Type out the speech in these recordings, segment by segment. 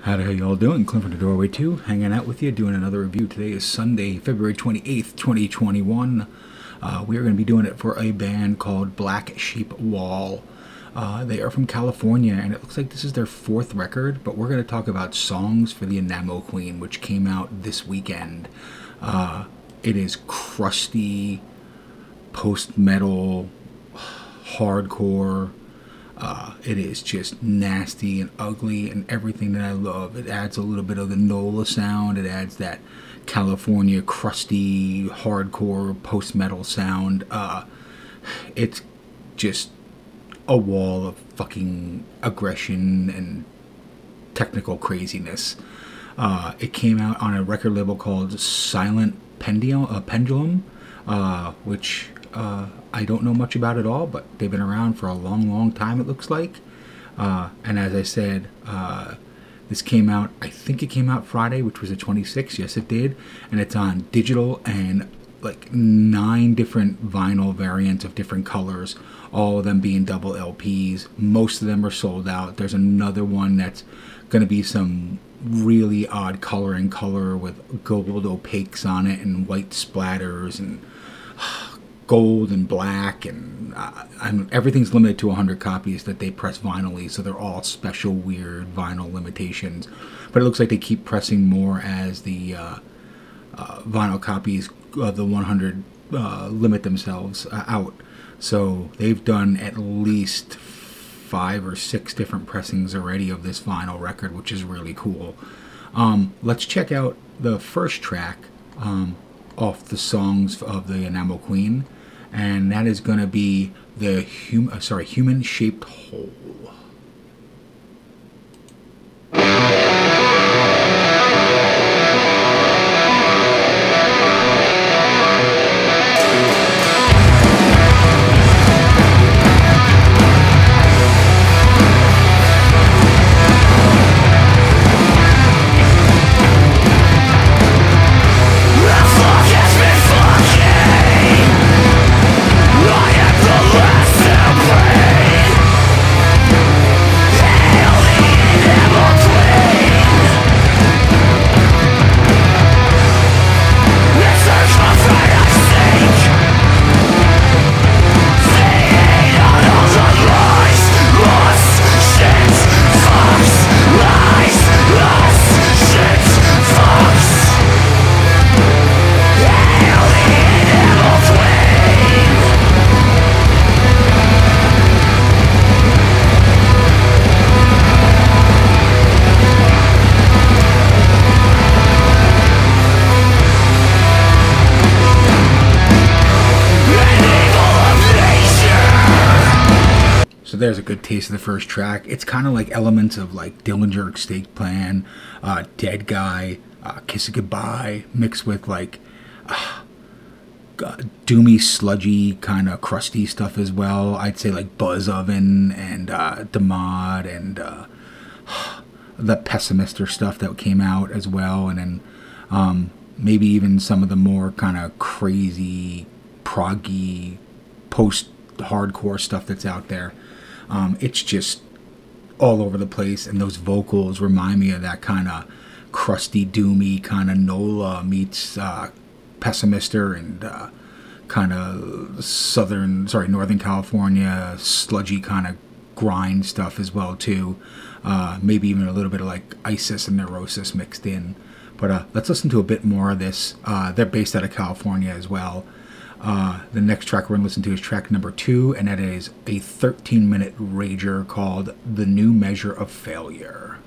How y'all doing? Clint from the Doorway 2, hanging out with you, doing another review. Today is Sunday, February 28th, 2021. We are going to be doing it for a band called Black Sheep Wall. They are from California, and it looks like this is their fourth record, but we're going to talk about Songs for the Enamel Queen, which came out this weekend. It is crusty, post-metal, hardcore. It is just nasty and ugly and everything that I love. It adds a little bit of the NOLA sound. It adds that California crusty, hardcore, post-metal sound. It's just a wall of fucking aggression and technical craziness. It came out on a record label called Silent Pendulum, which I don't know much about at all, but they've been around for a long time, it looks like. And as I said, this came out, I think it came out Friday, which was the 26th. Yes, it did. And it's on digital and like 9 different vinyl variants of different colors, all of them being double LPs. Most of them are sold out. There's another one that's going to be some really odd color with gold opaques on it and white splatters and gold and black, and everything's limited to 100 copies that they press vinylly, so they're all special weird vinyl limitations. But it looks like they keep pressing more as the vinyl copies of the 100 limit themselves out. So they've done at least 5 or 6 different pressings already of this vinyl record, which is really cool. Let's check out the first track off the Songs of the Enamel Queen, and that is going to be the Human Shaped Hole. So there's a good taste of the first track. It's kind of like elements of like Dillinger Escape Plan, Dead Guy, Kiss It Goodbye, mixed with like doomy, sludgy, kind of crusty stuff as well. I'd say like Buzz Oven and Demod and the Pessimister stuff that came out as well. And then maybe even some of the more kind of crazy, proggy, post-hardcore stuff that's out there. It's just all over the place, and those vocals remind me of that kind of crusty, doomy kind of NOLA meets Pessimister and kind of Northern California sludgy kind of grind stuff as well too. Maybe even a little bit of like Isis and Neurosis mixed in. But let's listen to a bit more of this. They're based out of California as well. The next track we're going to listen to is track number 2, and that is a 13-minute rager called The New Measure of Failure.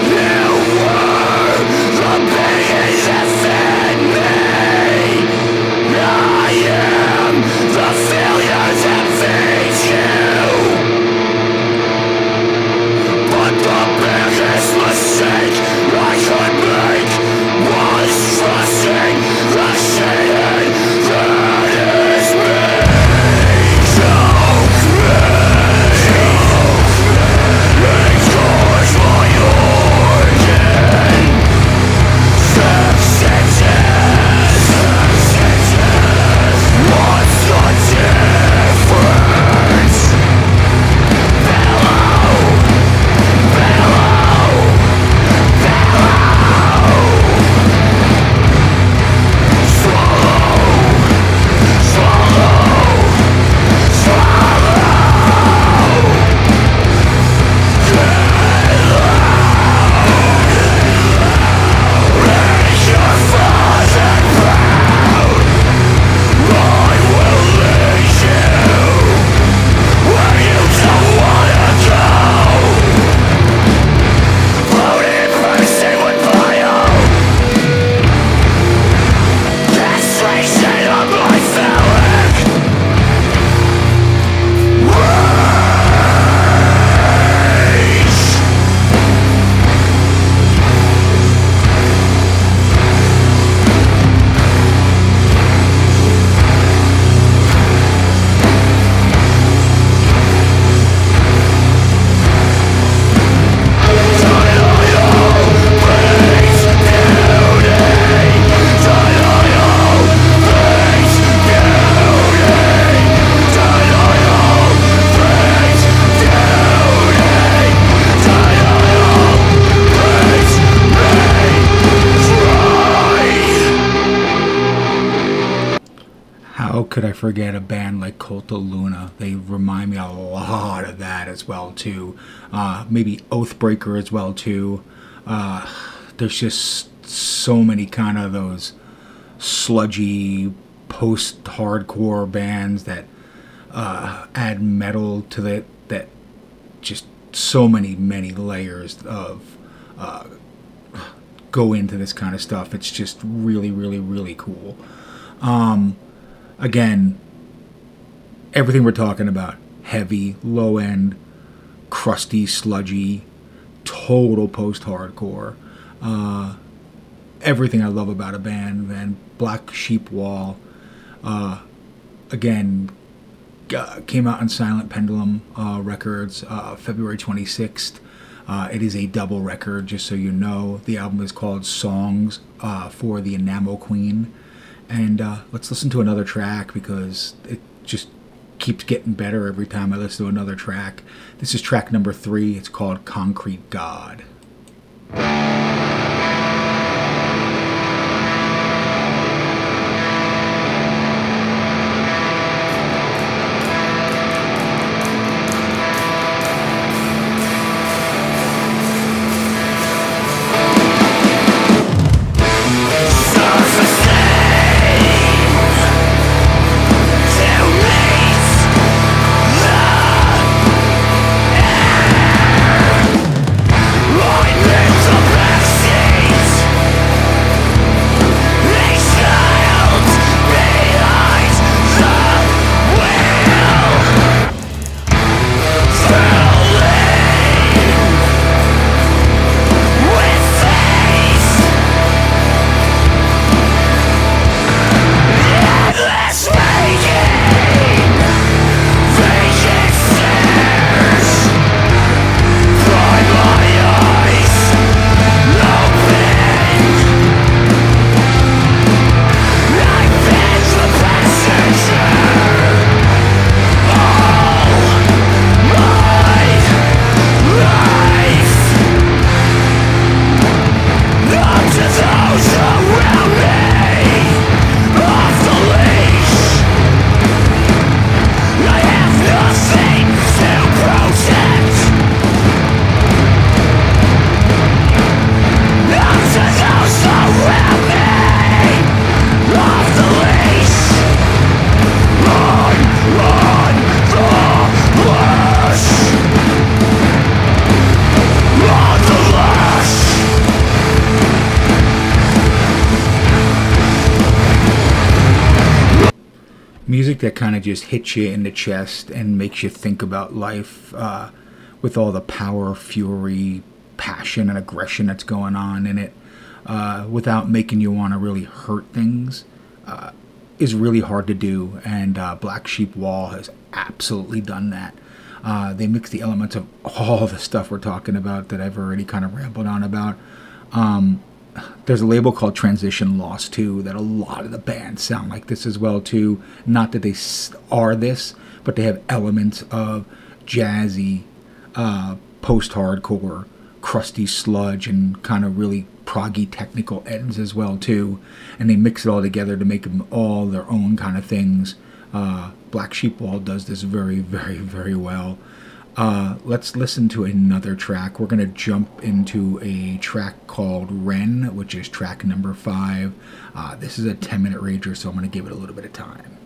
New world. could I forget a band like Cult of Luna? They remind me a lot of that as well too. Maybe Oathbreaker as well too. There's just so many kind of those sludgy post-hardcore bands that add metal to it, that just so many layers of go into this kind of stuff. It's just really cool. Again, everything we're talking about, heavy, low end, crusty, sludgy, total post-hardcore. Everything I love about a band, man. Black Sheep Wall, again, came out on Silent Pendulum Records, February 26th. It is a double record, just so you know. The album is called Songs for the Enamel Queen. And let's listen to another track, because it just keeps getting better every time I listen to another track. This is track number 3. It's called Concrete God. Music that kind of just hits you in the chest and makes you think about life, with all the power, fury, passion, and aggression that's going on in it, without making you want to really hurt things, is really hard to do. And Black Sheep Wall has absolutely done that. They mix the elements of all the stuff we're talking about that I've already kind of rambled on about. There's a label called Transition Lost too, that a lot of the bands sound like this as well too. Not that they are this, but they have elements of jazzy, post-hardcore, crusty sludge, and kind of really proggy technical ends as well too. And they mix it all together to make them all their own kind of things. Black Sheep Wall does this very well. Let's listen to another track. We're going to jump into a track called Wren, which is track number 5. This is a 10-minute rager, so I'm going to give it a little bit of time.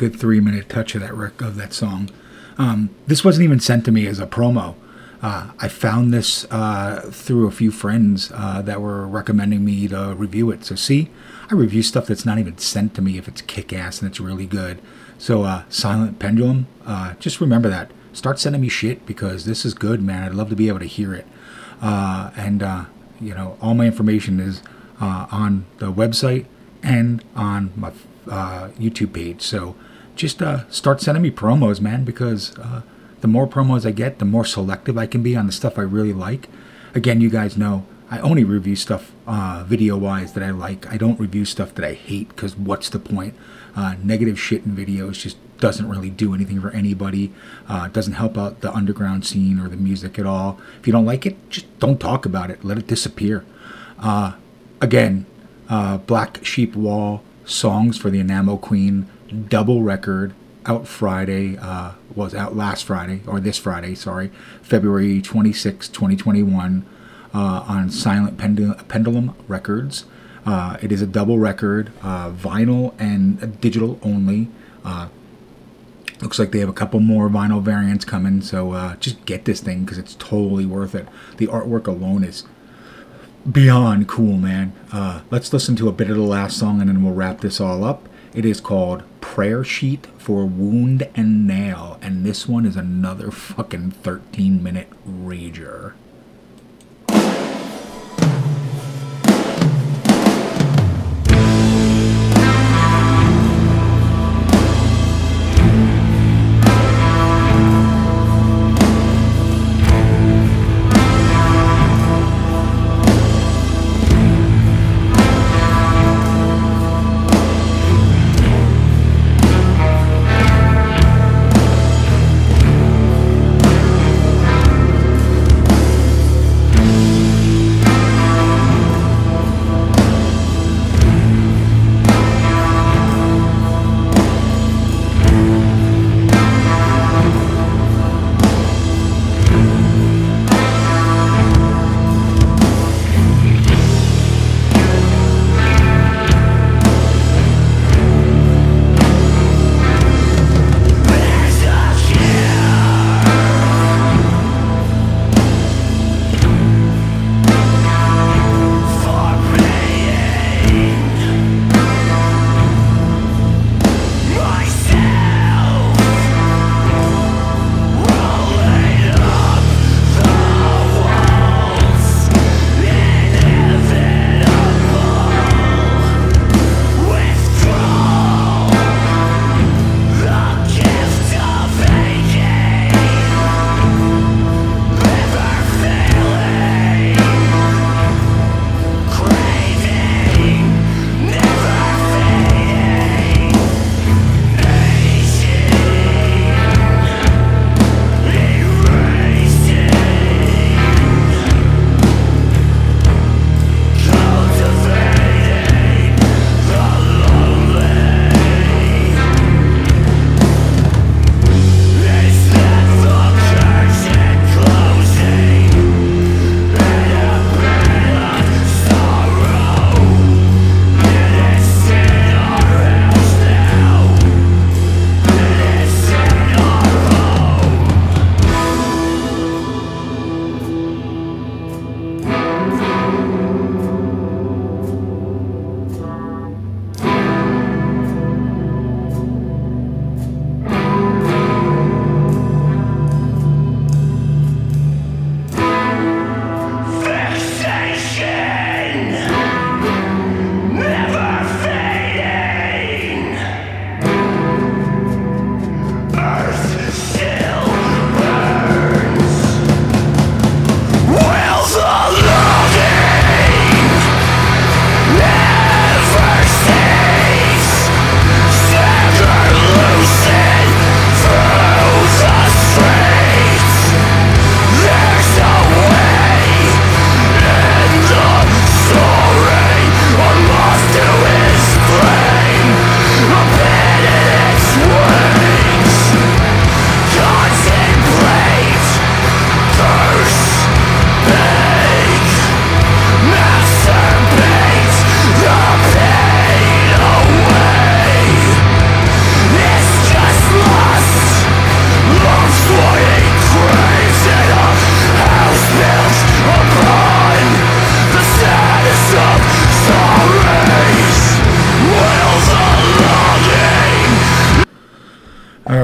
good 3-minute touch of that song. This wasn't even sent to me as a promo. I found this through a few friends that were recommending me to review it. So see, I review stuff that's not even sent to me if it's kick-ass and it's really good. So Silent Pendulum, just remember that. Start sending me shit because this is good, man. I'd love to be able to hear it. All my information is on the website and on my YouTube page. So just start sending me promos, man, because the more promos I get, the more selective I can be on the stuff I really like. Again, you guys know I only review stuff video-wise that I like. I don't review stuff that I hate because what's the point? Negative shit in videos just doesn't really do anything for anybody. Doesn't help out the underground scene or the music at all. If you don't like it, just don't talk about it. Let it disappear. Again, Black Sheep Wall, Songs for the Enamel Queen, double record, out Friday, was out last Friday, or this Friday, sorry, February 26, 2021, on Silent Pendulum Records. It is a double record, vinyl and digital only. Looks like they have a couple more vinyl variants coming, so just get this thing because it's totally worth it. The artwork alone is beyond cool, man. Let's listen to a bit of the last song and then we'll wrap this all up. It is called Prayer Sheet for Wound and Nail, and this one is another fucking 13-minute rager.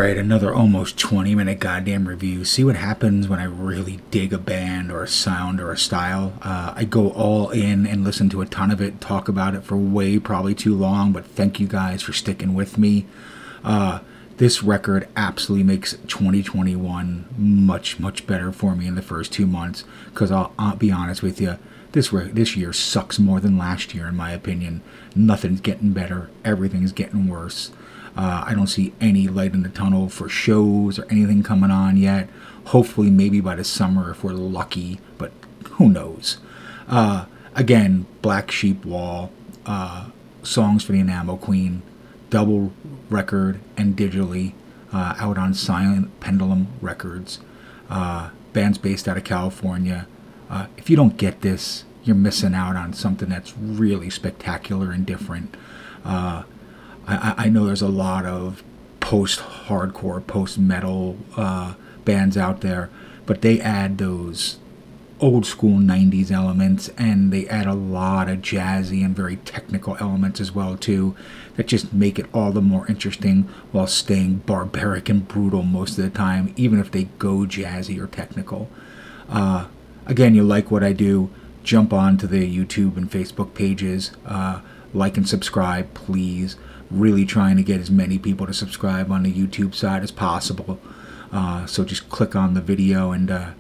Alright, another almost 20-minute goddamn review. See what happens when I really dig a band or a sound or a style. I go all in and listen to a ton of it, talk about it for probably too long, but thank you guys for sticking with me. This record absolutely makes 2021 much better for me in the first 2 months, because I'll be honest with you, this year sucks more than last year in my opinion. Nothing's getting better, everything's getting worse. I don't see any light in the tunnel for shows or anything coming on yet. Hopefully maybe by the summer if we're lucky, but who knows. Again, Black Sheep Wall, Songs for the Enamel Queen, double record and digitally, out on Silent Pendulum Records. Band's based out of California. If you don't get this, you're missing out on something that's really spectacular and different. I know there's a lot of post-hardcore, post-metal bands out there, but they add those old-school 90s elements, and they add a lot of jazzy and very technical elements as well, too, that just make it all the more interesting while staying barbaric and brutal most of the time, even if they go jazzy or technical. Again, you like what I do, jump on to the YouTube and Facebook pages, like and subscribe, please. Really trying to get as many people to subscribe on the YouTube side as possible. So just click on the video and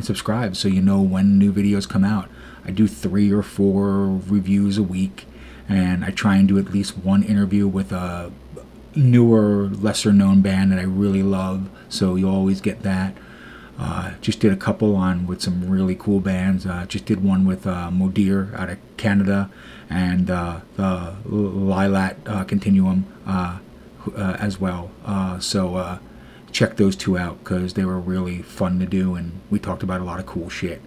subscribe so you know when new videos come out. I do 3 or 4 reviews a week, and I try and do at least one interview with a newer, lesser known band that I really love, so you always get that. Just did a couple with some really cool bands. Just did one with Modir out of Canada, and the Lilat Continuum as well. So check those 2 out, because they were really fun to do, and we talked about a lot of cool shit.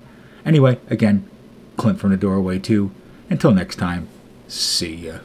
Anyway, again, Clint from the Doorway 2. Until next time, see ya.